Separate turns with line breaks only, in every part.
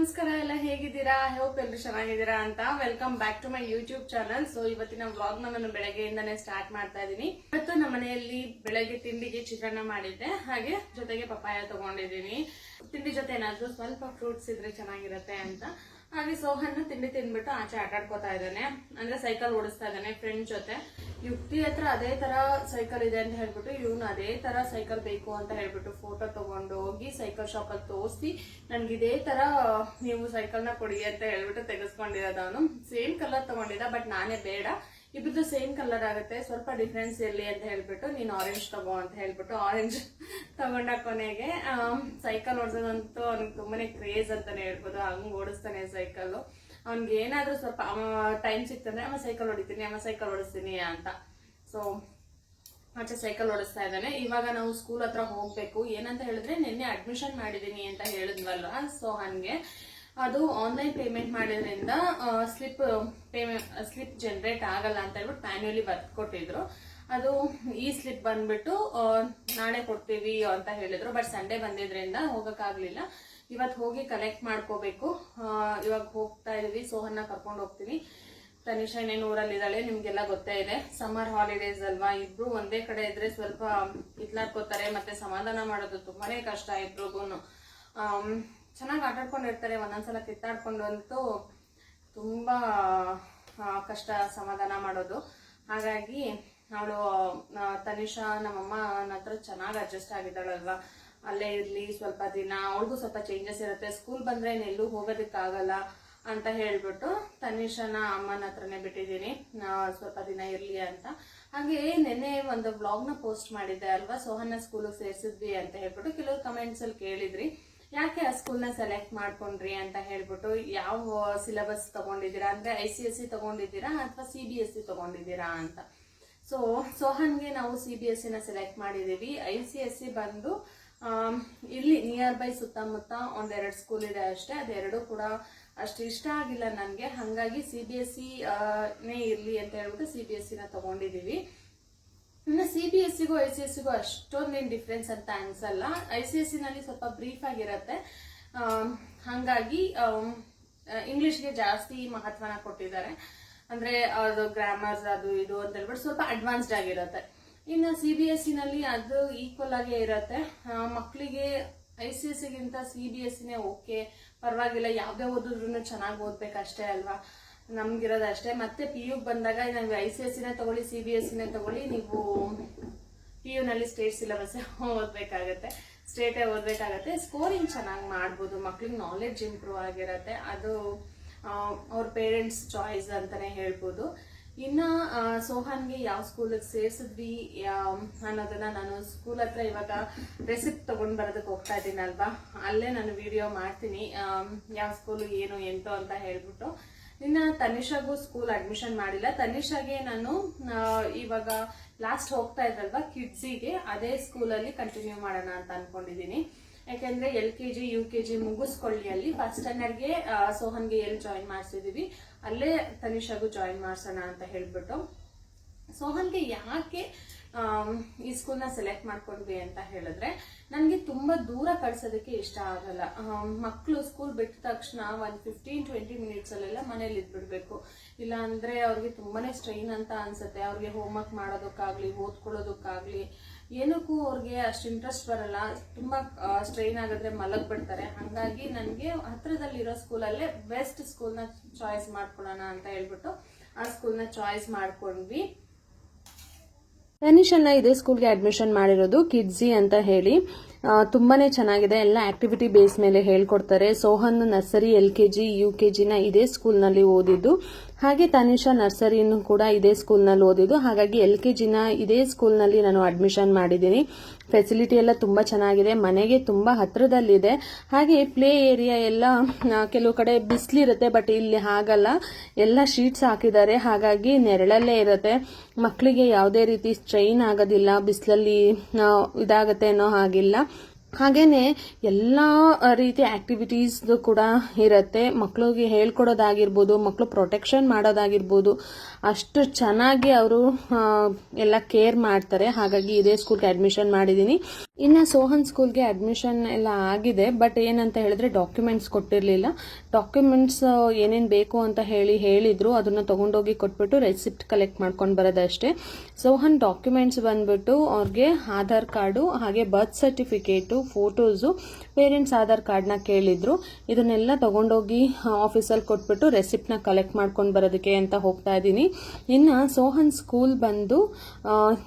ನಮಸ್ಕಾರ ಎಲ್ಲ ಹೇಗಿದ್ದೀರಾ? ಹೋಪ್ ಎಲ್ಲರೂ ಚೆನ್ನಾಗಿದ್ದೀರಾ ಅಂತ. Welcome back to my YouTube channel. So ಇವತ್ತಿನ ವ್ಲಾಗ್ ನಾನು ಬೆಳಗ್ಗೆಯಿಂದಾನೇ ಸ್ಟಾರ್ಟ್ ಮಾಡ್ತಾ ಇದ್ದೀನಿ. ಇವತ್ತು ನಮ್ಮ ಮನೆಯಲ್ಲಿ ಬೆಳಗ್ಗೆ ತಿಂಡಿಗೆ ಚಿತ್ರಾನ್ನ ಮಾಡಿದ್ದೆ, ಹಾಗೆ ಜೊತೆಗೆ ಪಪ್ಪಾಯ ತಗೊಂಡಿದ್ದೀನಿ. ತಿಂಡಿ ಜೊತೆ ಏನಾದ್ರೂ ಸ್ವಲ್ಪ ಫ್ರೂಟ್ಸ್ ಇದ್ರೆ ಚೆನ್ನಾಗಿರತ್ತೆ ಅಂತ. ಹಾಗೆ ಸೋಹನ್ ತಿಂಡಿ ತಿಂದ್ಬಿಟ್ಟು ಆಚೆ ಆಟಾಡ್ಕೋತಾ ಇದ್ದಾನೆ, ಅಂದ್ರೆ ಸೈಕಲ್ ಓಡಿಸ್ತಾ ಇದ್ದಾನೆ ಫ್ರೆಂಡ್ ಜೊತೆ. ಯುಕ್ತಿ ಹತ್ರ ಅದೇ ತರ ಸೈಕಲ್ ಇದೆ ಅಂತ ಹೇಳ್ಬಿಟ್ಟು ಇವನು ಅದೇ ತರ ಸೈಕಲ್ ಬೇಕು ಅಂತ ಹೇಳ್ಬಿಟ್ಟು ಫೋಟೋ ತಗೊಂಡು ಹೋಗಿ ಸೈಕಲ್ ಶಾಪ್ ಅಲ್ಲಿ ತೋರಿಸಿ ನನ್ಗೆ ಇದೇ ತರ ನೀವು ಸೈಕಲ್ ನ ಕೊಡಿ ಅಂತ ಹೇಳ್ಬಿಟ್ಟು ತೆಗೆಸ್ಕೊಂಡಿರೋದು. ಅವನು ಸೇಮ್ ಕಲರ್ ತಗೊಂಡಿದ್ದ, ಬಟ್ ನಾನೇ ಬೇಡ, ಇಬ್ಬರದು ಸೇಮ್ ಕಲರ್ ಆಗುತ್ತೆ, ಸ್ವಲ್ಪ ಡಿಫ್ರೆನ್ಸ್ ಇರ್ಲಿ ಅಂತ ಹೇಳ್ಬಿಟ್ಟು ನೀನು ಆರೆಂಜ್ ತಗೋ ಅಂತ ಹೇಳ್ಬಿಟ್ಟು ಆರೆಂಜ್ ತಗೊಂಡ. ಕೊನೆಗೆ ಸೈಕಲ್ ಓಡಿಸೋದಂತೂ ಅವ್ನಿಗೆ ತುಂಬಾನೇ ಕ್ರೇಜ್ ಅಂತಾನೆ ಹೇಳ್ಬೋದು. ಹಂಗ್ ಓಡಿಸ್ತಾನೆ ಸೈಕಲ್. ಅವ್ನಿಗೆ ಏನಾದ್ರೂ ಸ್ವಲ್ಪ ಟೈಮ್ ಸಿಕ್ತಂದ್ರೆ ಅಮ್ಮ ಸೈಕಲ್ ಓಡಿಸ್ತೀನಿ ಅಂತ. ಸೊ ಆಚೆ ಸೈಕಲ್ ಓಡಿಸ್ತಾ ಇದ್ದಾನೆ. ಇವಾಗ ನಾವು ಸ್ಕೂಲ್ ಹತ್ರ ಹೋಗ್ಬೇಕು. ಏನಂತ ಹೇಳಿದ್ರೆ ನಿನ್ನೆ ಅಡ್ಮಿಷನ್ ಮಾಡಿದೀನಿ ಅಂತ ಹೇಳಿದ್ವಲ್ಲ ಸೋಹನ್ಗೆ, ಅದು ಆನ್ಲೈನ್ ಪೇಮೆಂಟ್ ಮಾಡಿದ್ರಿಂದ ಸ್ಲಿಪ್ ಜನರೇಟ್ ಆಗಲ್ಲ ಅಂತ ಹೇಳ್ಬಿಟ್ಟು ಮ್ಯಾನ್ಯುಯಲಿ ಬರ್ಕೊಟ್ಟಿದ್ರು. ಅದು ಈ ಸ್ಲಿಪ್ ಬಂದ್ಬಿಟ್ಟು ನಾಳೆ ಕೊಡ್ತೀವಿ ಅಂತ ಹೇಳಿದ್ರು, ಬಟ್ ಸಂಡೇ ಬಂದಿದ್ರಿಂದ ಹೋಗಕ್ಕಾಗ್ಲಿಲ್ಲ. ಇವತ್ತು ಹೋಗಿ ಕಲೆಕ್ಟ್ ಮಾಡ್ಕೋಬೇಕು. ಇವಾಗ ಹೋಗ್ತಾ ಇದೀವಿ, ಸೋಹನ್ನ ಕರ್ಕೊಂಡು ಹೋಗ್ತೀನಿ. ತನಿಷಾ ಇನ್ನೇನು ಊರಲ್ಲಿದ್ದಾಳೆ, ನಿಮ್ಗೆಲ್ಲ ಗೊತ್ತೇ ಇದೆ. ಸಮ್ಮರ್ ಹಾಲಿಡೇಸ್ ಅಲ್ವಾ, ಇಬ್ರು ಒಂದೇ ಕಡೆ ಇದ್ರೆ ಸ್ವಲ್ಪ ಇತ್ಲಾಡ್ಕೋತಾರೆ, ಮತ್ತೆ ಸಮಾಧಾನ ಮಾಡೋದು ತುಂಬಾನೇ ಕಷ್ಟ. ಇಬ್ರಿಗೂನು ಚೆನ್ನಾಗಿ ಆಟಾಡ್ಕೊಂಡಿರ್ತಾರೆ, ಒಂದೊಂದ್ಸಲ ಕಿತ್ತಾಡ್ಕೊಂಡು ಅಂತೂ ತುಂಬಾ ಕಷ್ಟ ಸಮಾಧಾನ ಮಾಡೋದು. ಹಾಗಾಗಿ ಅವಳು ತನಿಷಾ ನಮ್ಮಮ್ಮನ ಹತ್ರ ಚೆನ್ನಾಗಿ ಅಡ್ಜಸ್ಟ್ ಆಗಿದ್ದಾಳಲ್ವಾ, ಅಲ್ಲೇ ಇರ್ಲಿ ಸ್ವಲ್ಪ ದಿನ, ಅವಳಿಗೂ ಸ್ವಲ್ಪ ಚೇಂಜಸ್ ಇರುತ್ತೆ. ಸ್ಕೂಲ್ ಬಂದ್ರೆ ಎಲ್ಲೂ ಹೋಗೋದಕ್ಕಾಗಲ್ಲ ಅಂತ ಹೇಳ್ಬಿಟ್ಟು ತನಿಷಾನ ಅಮ್ಮನ ಹತ್ರನೇ ಬಿಟ್ಟಿದ್ದೀನಿ, ಸ್ವಲ್ಪ ದಿನ ಇರ್ಲಿ ಅಂತ. ಹಾಗೆ ನೆನ್ನೆ ಒಂದು ವ್ಲಾಗ್ ನ ಪೋಸ್ಟ್ ಮಾಡಿದ್ದೆ ಅಲ್ವಾ, ಸೋಹನ್ನ ಸ್ಕೂಲ್ ಸೇರ್ಸಿದ್ವಿ ಅಂತ ಹೇಳ್ಬಿಟ್ಟು ಕೆಲವು ಕಮೆಂಟ್ಸ್ ಅಲ್ಲಿ ಕೇಳಿದ್ರಿ, ಯಾಕೆ ಆ ಸ್ಕೂಲ್ನ ಸೆಲೆಕ್ಟ್ ಮಾಡ್ಕೊಂಡ್ರಿ ಅಂತ ಹೇಳ್ಬಿಟ್ಟು. ಯಾವ ಸಿಲೆಬಸ್ ತಗೊಂಡಿದ್ದೀರಾ ಅಂದ್ರೆ ICSE ತಗೊಂಡಿದ್ದೀರಾ ಅಥವಾ CBSE ತಗೊಂಡಿದ್ದೀರಾ ಅಂತ. ಸೊ ಸೋಹನ್ಗೆ ನಾವು CBSE ನ ಸೆಲೆಕ್ಟ್ ಮಾಡಿದೀವಿ. ICSE ಬಂದು ಇಲ್ಲಿ ನಿಯರ್ ಬೈ ಸುತ್ತಮುತ್ತ ಒಂದೆರಡು ಸ್ಕೂಲ್ ಇದೆ ಅಷ್ಟೇ, ಅದೆರಡು ಕೂಡ ಅಷ್ಟು ಇಷ್ಟ ಆಗಿಲ್ಲ ನನ್ಗೆ. ಹಂಗಾಗಿ CBSE ನೇ ಇರ್ಲಿ ಅಂತ ಹೇಳ್ಬಿಟ್ಟು CBSE ನ ತಗೊಂಡಿದೀವಿ. ಇನ್ನು CBSEಗೂ ICSEಗೂ ಅಷ್ಟೊಂದೇನು ಡಿಫ್ರೆನ್ಸ್ ಅಂತ ಅನ್ಸಲ್ಲ. ICSE ನಲ್ಲಿ ಸ್ವಲ್ಪ ಬ್ರೀಫ್ ಆಗಿರತ್ತೆ, ಹಂಗಾಗಿ ಇಂಗ್ಲಿಷ್ಗೆ ಜಾಸ್ತಿ ಮಹತ್ವನ ಕೊಟ್ಟಿದ್ದಾರೆ. ಅಂದ್ರೆ ಅದು ಗ್ರಾಮರ್ಸ್ ಅದು ಇದು ಅಂತ ಹೇಳ್ಬಿಟ್ಟು ಸ್ವಲ್ಪ ಅಡ್ವಾನ್ಸ್ಡ್ ಆಗಿರತ್ತೆ. ಇನ್ನು CBSE ನಲ್ಲಿ ಅದು ಈಕ್ವಲ್ ಆಗೇ ಇರತ್ತೆ. ಮಕ್ಕಳಿಗೆ ICSEಗಿಂತ CBSEನೇ ಓಕೆ, ಪರವಾಗಿಲ್ಲ, ಯಾವ್ದೇ ಓದಿದ್ರು ಚೆನ್ನಾಗಿ ಓದ್ಬೇಕಷ್ಟೇ ಅಲ್ವಾ, ನಮ್ಗಿರೋದು ಅಷ್ಟೇ. ಮತ್ತೆ PU ಬಂದಾಗ ನಾವು ICSEನೇ ತಗೊಳ್ಳಿ CBSEನೇ ತಗೊಳ್ಳಿ, ನೀವು PU ನಲ್ಲಿ ಸ್ಟೇಟ್ ಸಿಲೆಬಸ್ ಓದ್ಬೇಕಾಗತ್ತೆ, ಸ್ಟೇಟೇ ಓದ್ಬೇಕಾಗತ್ತೆ. ಸ್ಕೋರಿಂಗ್ ಚೆನ್ನಾಗಿ ಮಾಡ್ಬೋದು, ಮಕ್ಳಿಗೆ ನಾಲೆಡ್ಜ್ ಇಂಪ್ರೂವ್ ಆಗಿರತ್ತೆ. ಅದು ಅವ್ರ ಪೇರೆಂಟ್ಸ್ ಚಾಯ್ಸ್ ಅಂತಾನೆ ಹೇಳ್ಬೋದು. ಇನ್ನ ಸೋಹನ್ಗೆ ಯಾವ ಸ್ಕೂಲಿಗೆ ಸೇರ್ಸಿದ್ವಿ ಅನ್ನೋದನ್ನ ನಾನು ಸ್ಕೂಲ್ ಹತ್ರ ಇವಾಗ ರೆಸಿಪ್ಟ್ ತಗೊಂಡ್ ಬರೋದಕ್ಕೆ ಹೋಗ್ತಾ ಇದ್ದೀನಲ್ವಾ, ಅಲ್ಲೇ ನಾನು ವಿಡಿಯೋ ಮಾಡ್ತೀನಿ ಯಾವ ಸ್ಕೂಲು ಏನು ಎಂತೋ ಅಂತ ಹೇಳ್ಬಿಟ್ಟು. ಇನ್ನ ತನಿಷಾಗೂ ಸ್ಕೂಲ್ ಅಡ್ಮಿಷನ್ ಮಾಡಿಲ್ಲ. ತನಿಷಾಗೆ ನಾನು ಇವಾಗ ಲಾಸ್ಟ್ ಹೋಗ್ತಾ ಇದ್ದಲ್ವಾ ಕಿಡ್ಸಿಗೆ, ಅದೇ ಸ್ಕೂಲಲ್ಲಿ ಕಂಟಿನ್ಯೂ ಮಾಡೋಣ ಅಂತ ಅನ್ಕೊಂಡಿದೀನಿ. ಯಾಕೆಂದ್ರೆ LKG UKG ಮುಗಿಸ್ಕೊಳ್ಳಿ, ಅಲ್ಲಿ ಫಸ್ಟ್ ಸ್ಟ್ಯಾಂಡರ್ಡ್ಗೆ ಸೋಹನ್ಗೆ ಎಲ್ಲಿ ಜಾಯಿನ್ ಮಾಡಿಸಿದೀವಿ ಅಲ್ಲೇ ತನಿಷಾಗೂ ಜಾಯಿನ್ ಮಾಡ್ಸೋಣ ಅಂತ ಹೇಳ್ಬಿಟ್ಟು. ಸೋಹನ್ಗೆ ಯಾಕೆ ಈ ಸ್ಕೂಲ್ನ ಸೆಲೆಕ್ಟ್ ಮಾಡ್ಕೊಂಡ್ವಿ ಅಂತ ಹೇಳಿದ್ರೆ, ನನಗೆ ತುಂಬಾ ದೂರ ಕಳ್ಸೋದಕ್ಕೆ ಇಷ್ಟ ಆಗಲ್ಲ. ಮಕ್ಕಳು ಸ್ಕೂಲ್ ಬಿಟ್ಟ ತಕ್ಷಣ ಒಂದು 15-20 ಮಿನಿಟ್ಸ್ ಅಲ್ಲೆಲ್ಲ ಮನೇಲಿ ಇದ್ಬಿಡ್ಬೇಕು, ಇಲ್ಲ ಅಂದ್ರೆ ಅವ್ರಿಗೆ ತುಂಬಾನೇ ಸ್ಟ್ರೈನ್ ಅಂತ ಅನ್ಸುತ್ತೆ. ಅವ್ರಿಗೆ ಹೋಮ್ವರ್ಕ್ ಮಾಡೋದಕ್ಕಾಗ್ಲಿ ಓದ್ಕೊಳ್ಳೋದಕ್ಕಾಗ್ಲಿ ಏನಕ್ಕೂ ಅವ್ರಿಗೆ ಅಷ್ಟು ಇಂಟ್ರೆಸ್ಟ್ ಬರಲ್ಲ, ತುಂಬಾ ಸ್ಟ್ರೈನ್ ಆಗಿದ್ರೆ ಮಲಗ್ ಬಿಡ್ತಾರೆ. ಹಂಗಾಗಿ ನನಗೆ ಹತ್ರದಲ್ಲಿರೋ ಸ್ಕೂಲಲ್ಲೇ ಬೆಸ್ಟ್ ಸ್ಕೂಲ್ನ ಚಾಯ್ಸ್ ಮಾಡ್ಕೊಳ್ಳೋಣ ಅಂತ ಹೇಳ್ಬಿಟ್ಟು ಆ ಸ್ಕೂಲ್ನ ಚಾಯ್ಸ್ ಮಾಡ್ಕೊಂಡ್ವಿ. ತನಿಷನ್ನ ಇದೇ ಸ್ಕೂಲ್ಗೆ ಅಡ್ಮಿಷನ್ ಮಾಡಿರೋದು, ಕಿಡ್ಸಿ ಅಂತ ಹೇಳಿ. ತುಂಬಾನೇ ಚೆನ್ನಾಗಿದೆ, ಎಲ್ಲ ಆಕ್ಟಿವಿಟಿ ಬೇಸ್ ಮೇಲೆ ಹೇಳ್ಕೊಡ್ತಾರೆ. ಸೋಹನ್ ನರ್ಸರಿ LKG UKGನ ಇದೇ ಸ್ಕೂಲ್ನಲ್ಲಿ ಓದಿದ್ದು, ಹಾಗೆ ತನಿಷಾ ನರ್ಸರಿನೂ ಕೂಡ ಇದೇ ಸ್ಕೂಲ್ನಲ್ಲಿ ಓದಿದ್ದು. ಹಾಗಾಗಿ LKGನ ಇದೇ ಸ್ಕೂಲ್ನಲ್ಲಿ ನಾನು ಅಡ್ಮಿಷನ್ ಮಾಡಿದ್ದೀನಿ. ಫೆಸಿಲಿಟಿ ಎಲ್ಲ ತುಂಬಾ ಚೆನ್ನಾಗಿದೆ, ಮನೆಗೆ ತುಂಬಾ ಹತ್ರದಲ್ಲಿದೆ. ಹಾಗೆ ಪ್ಲೇ ಏರಿಯಾ ಎಲ್ಲ ಕೆಲವು ಕಡೆ ಬಿಸಿಲಿರುತ್ತೆ, ಬಟ್ ಇಲ್ಲಿ ಹಾಗಲ್ಲ, ಎಲ್ಲ ಶೀಟ್ಸ್ ಹಾಕಿದ್ದಾರೆ, ಹಾಗಾಗಿ ನೆರಳಲ್ಲೇ ಇರುತ್ತೆ. ಮಕ್ಕಳಿಗೆ ಯಾವುದೇ ರೀತಿ ಸ್ಟ್ರೈನ್ ಆಗೋದಿಲ್ಲ, ಬಿಸಿಲಲ್ಲಿ ಇದಾಗತ್ತೆ ಅನ್ನೋ ಹಾಗಿಲ್ಲ. ಹಾಗೆಯೇ ಎಲ್ಲ ರೀತಿಯ ಆ್ಯಕ್ಟಿವಿಟೀಸ್ದು ಕೂಡ ಇರುತ್ತೆ. ಮಕ್ಕಳಿಗೆ ಹೇಳ್ಕೊಡೋದಾಗಿರ್ಬೋದು, ಮಕ್ಕಳು ಪ್ರೊಟೆಕ್ಷನ್ ಮಾಡೋದಾಗಿರ್ಬೋದು, ಅಷ್ಟು ಚೆನ್ನಾಗಿ ಅವರು ಎಲ್ಲ ಕೇರ್ ಮಾಡ್ತಾರೆ. ಹಾಗಾಗಿ ಇದೇ ಸ್ಕೂಲ್ಗೆ ಅಡ್ಮಿಷನ್ ಮಾಡಿದ್ದೀನಿ. ಇನ್ನು ಸೋಹನ್ ಸ್ಕೂಲ್ಗೆ ಅಡ್ಮಿಷನ್ ಎಲ್ಲ ಆಗಿದೆ. ಬಟ್ ಏನಂತ ಹೇಳಿದ್ರೆ ಡಾಕ್ಯುಮೆಂಟ್ಸ್ ಕೊಟ್ಟಿರಲಿಲ್ಲ. ಡಾಕ್ಯುಮೆಂಟ್ಸ್ ಏನೇನು ಬೇಕು ಅಂತ ಹೇಳಿದರು. ಅದನ್ನು ತೊಗೊಂಡೋಗಿ ಕೊಟ್ಬಿಟ್ಟು ರೆಸಿಪ್ಟ್ ಕಲೆಕ್ಟ್ ಮಾಡ್ಕೊಂಡು ಬರೋದಷ್ಟೇ. ಸೋಹನ್ ಡಾಕ್ಯುಮೆಂಟ್ಸ್ ಬಂದ್ಬಿಟ್ಟು ಅವ್ರಿಗೆ ಆಧಾರ್ ಕಾರ್ಡು, ಹಾಗೆ ಬರ್ತ್ ಸರ್ಟಿಫಿಕೇಟು, ಫೋಟೋಸು, ಪೇರೆಂಟ್ಸ್ ಆಧಾರ್ ಕಾರ್ಡ್ನ ಕೇಳಿದ್ರು. ಇದನ್ನೆಲ್ಲ ತೊಗೊಂಡೋಗಿ ಆಫೀಸಲ್ಲಿ ಕೊಟ್ಬಿಟ್ಟು ರೆಸಿಪ್ಟ್ನ ಕಲೆಕ್ಟ್ ಮಾಡ್ಕೊಂಡು ಬರೋದಕ್ಕೆ ಅಂತ ಹೋಗ್ತಾ ಇದ್ದೀನಿ. ಇನ್ನು ಸೋಹನ್ ಸ್ಕೂಲ್ ಬಂದು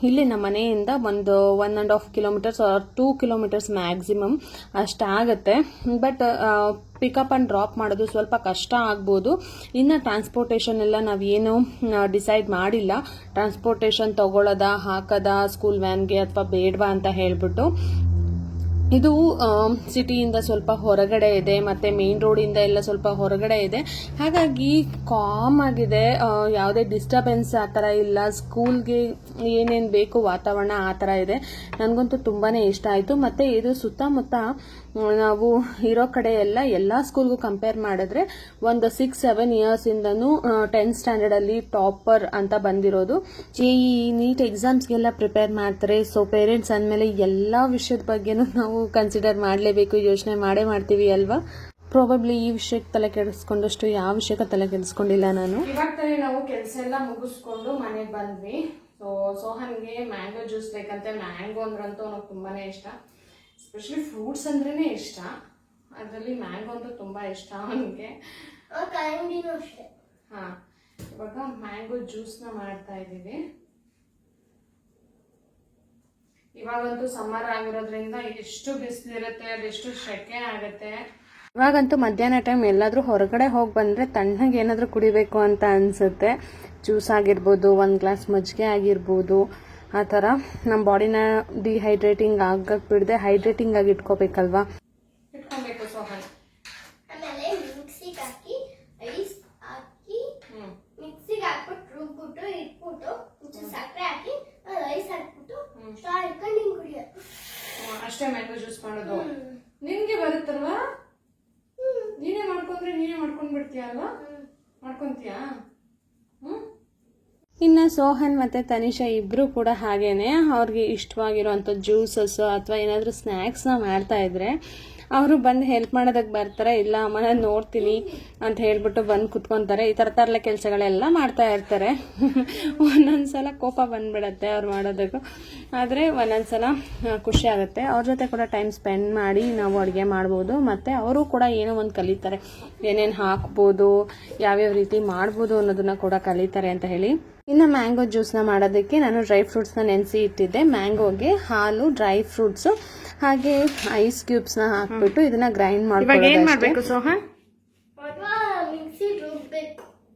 ಇಲ್ಲಿ ನಮ್ಮ ಮನೆಯಿಂದ ಒಂದು 1.5 ಕಿಲೋಮೀಟರ್ಸ್ 2 ಕಿಲೋಮೀಟರ್ಸ್ ಮ್ಯಾಕ್ಸಿಮಮ್ ಅಷ್ಟಾಗುತ್ತೆ. ಬಟ್ ಪಿಕಪ್ ಆ್ಯಂಡ್ ಡ್ರಾಪ್ ಮಾಡೋದು ಸ್ವಲ್ಪ ಕಷ್ಟ ಆಗ್ಬೋದು. ಇನ್ನು ಟ್ರಾನ್ಸ್ಪೋರ್ಟೇಷನ್ ಎಲ್ಲ ನಾವೇನು ಡಿಸೈಡ್ ಮಾಡಿಲ್ಲ. ಟ್ರಾನ್ಸ್ಪೋರ್ಟೇಷನ್ ತೊಗೊಳ್ಳೋದ ಹಾಕೋದ ಸ್ಕೂಲ್ ವ್ಯಾನ್ಗೆ ಅಥವಾ ಬೇಡವಾ ಅಂತ ಹೇಳ್ಬಿಟ್ಟು. ಇದು ಸಿಟಿಯಿಂದ ಸ್ವಲ್ಪ ಹೊರಗಡೆ ಇದೆ, ಮತ್ತು ಮೇನ್ ರೋಡಿಂದ ಎಲ್ಲ ಸ್ವಲ್ಪ ಹೊರಗಡೆ ಇದೆ. ಹಾಗಾಗಿ ಕಾಮ್ ಆಗಿದೆ, ಯಾವುದೇ ಡಿಸ್ಟರ್ಬೆನ್ಸ್ ಆ ಥರ ಇಲ್ಲ. ಸ್ಕೂಲ್ಗೆ ಏನೇನು ಬೇಕು ವಾತಾವರಣ ಆ ಥರ ಇದೆ. ನನಗಂತೂ ತುಂಬಾ ಇಷ್ಟ ಆಯಿತು. ಮತ್ತು ಇದು ಸುತ್ತಮುತ್ತ ನಾವು ಇರೋ ಕಡೆ ಎಲ್ಲ ಸ್ಕೂಲ್ಗೂ ಕಂಪೇರ್ ಮಾಡಿದ್ರೆ ಒಂದು 6-7 ಇಯರ್ಸಿಂದನೂ 10th ಸ್ಟ್ಯಾಂಡರ್ಡಲ್ಲಿ ಟಾಪರ್ ಅಂತ ಬಂದಿರೋದು. ನೀಟ್ ಎಕ್ಸಾಮ್ಸ್ಗೆಲ್ಲ ಪ್ರಿಪೇರ್ ಮಾಡ್ತಾರೆ. ಸೊ ಪೇರೆಂಟ್ಸ್ ಅಂದಮೇಲೆ ಎಲ್ಲ ವಿಷಯದ ಬಗ್ಗೆನೂ ನಾವು ಕನ್ಸಿಡರ್ ಮಾಡಲೇಬೇಕು, ಯೋಚನೆ ಮಾಡ್ತೀವಿ ಅಲ್ವಾ. ಪ್ರಾಬಬ್ಲಿ ಈ ವಿಷಯಕ್ಕೆ ತಲೆ ಕೆಡಿಸ್ಕೊಂಡಷ್ಟು ಯಾವ ವಿಷಯಕ್ಕೆ ತಲೆ ಕೆಡಿಸ್ಕೊಂಡಿಲ್ಲ ನಾನು. ಇವಾಗ ತಾನೇ ನಾವು ಕೆಲಸ ಎಲ್ಲ ಮುಗಿಸ್ಕೊಂಡು ಮನೆಗೆ ಬಂದ್ವಿ. ಸೊ ಸೋಹನ್ಗೆ ಮ್ಯಾಂಗೋ ಜ್ಯೂಸ್ ಬೇಕಂತೆ. ಮ್ಯಾಂಗೋ ಅಂದ್ರಂತೂ ಅವನಿಗೆ ತುಂಬಾ ಇಷ್ಟ. ಎಸ್ಪೆಷಲಿ ಫ್ರೂಟ್ಸ್ ಅಂದ್ರೇ ಇಷ್ಟ. ಅದರಲ್ಲಿ ಮ್ಯಾಂಗೋ ಅಂತೂ ತುಂಬ ಇಷ್ಟ ಅವನಿಗೆ. ಹಾಂ, ಇವಾಗ ಮ್ಯಾಂಗೋ ಜ್ಯೂಸ್ನ ಮಾಡ್ತಾ ಇದ್ದೀವಿ. ಇವಾಗಂತೂ ಸಮ್ಮರ್ ಆಗಿರೋದ್ರಿಂದ ಎಷ್ಟು ಬಿಸಿಲಿರುತ್ತೆ, ಅದೆಷ್ಟು ಸೆಕೆ ಆಗುತ್ತೆ. ಇವಾಗಂತೂ ಮಧ್ಯಾಹ್ನ ಟೈಮ್ ಎಲ್ಲಾದರೂ ಹೊರಗಡೆ ಹೋಗಿ ಬಂದರೆ ತಣ್ಣಗೆ ಏನಾದರೂ ಕುಡಿಬೇಕು ಅಂತ ಅನಿಸುತ್ತೆ. ಜ್ಯೂಸ್ ಆಗಿರ್ಬೋದು, 1 ಗ್ಲಾಸ್ ಮಜ್ಜಿಗೆ ಆಗಿರ್ಬೋದು, ಆ ಥರ ನಮ್ಮ ಬಾಡಿನ ಡಿಹೈಡ್ರೇಟಿಂಗ್ ಆಗಕ್ಕೆ ಬಿಡದೆ ಹೈಡ್ರೇಟಿಂಗ್ ಆಗಿ ಇಟ್ಕೋಬೇಕಲ್ವಾ. ಇಟ್ಕೊಬೇಕು ಸೋಹನ್.
ಆಮೇಲೆ ಮಿಕ್ಸಿಗೆ ಹಾಕಿ ಐಸ್ ಹಾಕಿ ಮಿಕ್ಸಿಗೆ ಹಾಕ್ಬಿಟ್ಟು ರುಬ್ಬಿಟ್ಟು ಇಟ್ಬಿಟ್ಟು ಸಕ್ಕರೆ ಹಾಕಿ ಐಸ್ ಹಾಕ್ಬಿಟ್ಟು ಸ್ಟಾರ್ ಇಟ್ಕೊಂಡು ಹಿಂಗೆ ಕುಡಿಯೋದು.
ಅಷ್ಟೇ ಮ್ಯಾಂಗೋ ಜ್ಯೂಸ್ ಮಾಡೋದು. ನಿನಗೆ ಬರುತ್ತಲ್ವಾ? ನೀನೇ ಮಾಡ್ಕೊಂಡು ಬಿಡ್ತೀಯ ಅಲ್ವಾ? ಮಾಡ್ಕೊತೀಯಾ? ಇನ್ನು ಸೋಹನ್ ಮತ್ತು ತನಿಷಾ ಇಬ್ಬರು ಕೂಡ ಹಾಗೇನೆ ಅವ್ರಿಗೆ ಇಷ್ಟವಾಗಿರೋಂಥ ಜ್ಯೂಸಸ್ ಅಥವಾ ಏನಾದರೂ ಸ್ನ್ಯಾಕ್ಸ್ನ ಮಾಡ್ತಾಯಿದ್ರೆ ಅವರು ಬಂದು ಹೆಲ್ಪ್ ಮಾಡೋದಕ್ಕೆ ಬರ್ತಾರೆ. ಇಲ್ಲ ಅಮ್ಮನ ನೋಡ್ತೀನಿ ಅಂತ ಹೇಳ್ಬಿಟ್ಟು ಬಂದು ಕುತ್ಕೊತಾರೆ. ಈ ಥರ ಕೆಲಸಗಳೆಲ್ಲ ಮಾಡ್ತಾ ಇರ್ತಾರೆ. ಒಂದೊಂದು ಸಲ ಕೋಪ ಬಂದುಬಿಡತ್ತೆ ಅವ್ರು ಮಾಡೋದಕ್ಕೂ. ಆದರೆ ಒಂದೊಂದು ಸಲ ಖುಷಿ ಆಗುತ್ತೆ. ಅವ್ರ ಜೊತೆ ಕೂಡ ಟೈಮ್ ಸ್ಪೆಂಡ್ ಮಾಡಿ ನಾವು ಅಡುಗೆ ಮಾಡ್ಬೋದು. ಮತ್ತು ಅವರು ಕೂಡ ಏನೋ ಒಂದು ಕಲಿತಾರೆ, ಏನೇನು ಹಾಕ್ಬೋದು, ಯಾವ್ಯಾವ ರೀತಿ ಮಾಡ್ಬೋದು ಅನ್ನೋದನ್ನು ಕೂಡ ಕಲಿತಾರೆ ಅಂತ ಹೇಳಿ. ಇನ್ನು ಮ್ಯಾಂಗೋ ಜ್ಯೂಸ್ನ ಮಾಡೋದಕ್ಕೆ ನಾನು ಡ್ರೈ ಫ್ರೂಟ್ಸ್ನ ನೆನೆಸಿ ಇಟ್ಟಿದ್ದೆ. ಮ್ಯಾಂಗೋಗೆ ಹಾಲು, ಡ್ರೈ ಫ್ರೂಟ್ಸು, ಹಾಗೆ ಐಸ್ ಕ್ಯೂಬ್ಸ್ನ ಹಾಕ್ಬಿಟ್ಟು ಇದನ್ನ ಗ್ರೈಂಡ್ ಮಾಡಬೇಕು. ಸೋಹನ್,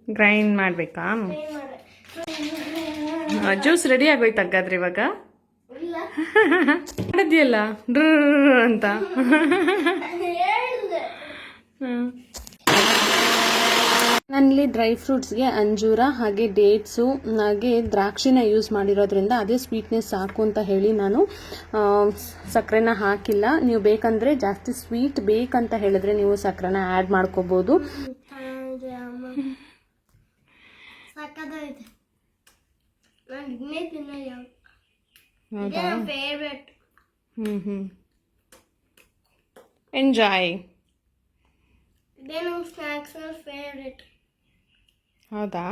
ಗ್ರೈಂಡ್ ಮಾಡಬೇಕಾ? ಜ್ಯೂಸ್ ರೆಡಿ ಆಗೋಯ್ತು ಹಾಗಾದ್ರೆ. ಇವಾಗ ಮಾಡಿದ್ಯಲ್ಲ ಅಂತ. ನಾನಿಲ್ಲಿ ಡ್ರೈ ಫ್ರೂಟ್ಸ್ಗೆ ಅಂಜೂರ ಹಾಗೆ ಡೇಟ್ಸು ಹಾಗೆ ದ್ರಾಕ್ಷಿನ ಯೂಸ್ ಮಾಡಿರೋದ್ರಿಂದ ಅದೇ ಸ್ವೀಟ್ನೆಸ್ ಸಾಕು ಅಂತ ಹೇಳಿ ನಾನು ಸಕ್ಕರೆನ ಹಾಕಿಲ್ಲ. ನೀವು ಬೇಕಂದರೆ ಜಾಸ್ತಿ ಸ್ವೀಟ್ ಬೇಕಂತ ಹೇಳಿದ್ರೆ ನೀವು ಸಕ್ಕರೆನ ಆ್ಯಡ್ ಮಾಡ್ಕೋಬೋದು. ಎಂಜಾಯ್. ಹೌದಾ?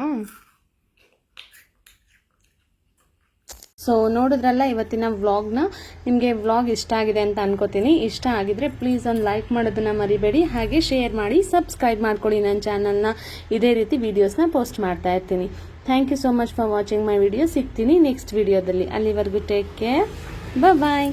ಸೊ ನೋಡಿದ್ರಲ್ಲ ಇವತ್ತಿನ ವ್ಲಾಗ್ನ. ನಿಮಗೆ ವ್ಲಾಗ್ ಇಷ್ಟ ಆಗಿದೆ ಅಂತ ಅನ್ಕೋತೀನಿ. ಇಷ್ಟ ಆಗಿದ್ರೆ ಪ್ಲೀಸ್ ಒಂದು ಲೈಕ್ ಮಾಡೋದನ್ನ ಮರಿಬೇಡಿ. ಹಾಗೆ ಶೇರ್ ಮಾಡಿ, ಸಬ್ಸ್ಕ್ರೈಬ್ ಮಾಡ್ಕೊಳ್ಳಿ ನನ್ನ ಚಾನಲ್ನ. ಇದೇ ರೀತಿ ವೀಡಿಯೋಸ್ನ ಪೋಸ್ಟ್ ಮಾಡ್ತಾ ಇರ್ತೀನಿ. Thank you so much for watching my video. ಸಿಗ್ತೀನಿ ನೆಕ್ಸ್ಟ್ ವಿಡಿಯೋದಲ್ಲಿ. ಅಲ್ಲಿವರೆಗೂ ಟೇಕ್ ಕೇರ್. ಬಾಯ್.